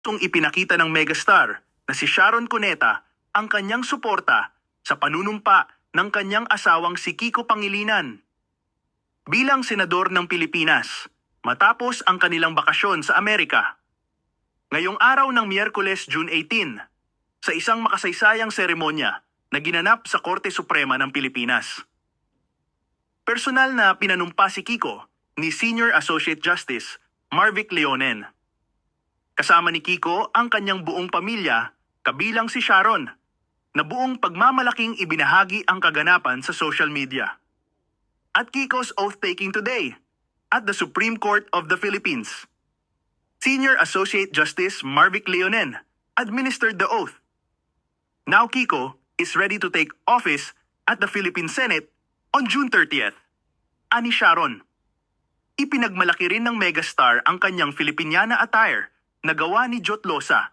ipinakita ng megastar na si Sharon Cuneta ang kanyang suporta sa panunumpa ng kanyang asawang si Kiko Pangilinan. Bilang senador ng Pilipinas, matapos ang kanilang bakasyon sa Amerika. Ngayong araw ng Miyerkules, June 18, sa isang makasaysayang seremonya na ginanap sa Korte Suprema ng Pilipinas. Personal na pinanumpa si Kiko ni Senior Associate Justice Marvic Leonen. Kasama ni Kiko ang kanyang buong pamilya, kabilang si Sharon, na buong pagmamalaking ibinahagi ang kaganapan sa social media. At Kiko's oath-taking today at the Supreme Court of the Philippines. Senior Associate Justice Marvic Leonen administered the oath. Now Kiko is ready to take office at the Philippine Senate on June 30th. Ani Sharon. Ipinagmalaki rin ng megastar ang kanyang Filipiniana attire na gawa ni Jot Losa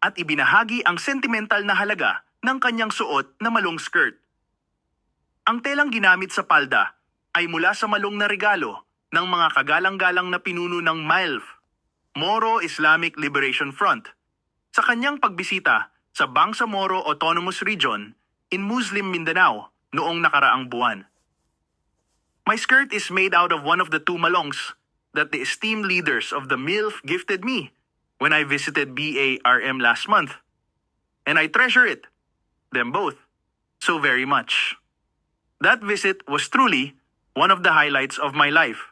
at ibinahagi ang sentimental na halaga ng kanyang suot na malong skirt. Ang telang ginamit sa palda ay mula sa malong na regalo ng mga kagalang-galang na pinuno ng MILF, Moro Islamic Liberation Front, sa kanyang pagbisita sa Bangsamoro Autonomous Region in Muslim Mindanao noong nakaraang buwan. My skirt is made out of one of the two malongs that the esteemed leaders of the MILF gifted me when I visited BARM last month. And I treasure it, them both, so very much. That visit was truly one of the highlights of my life.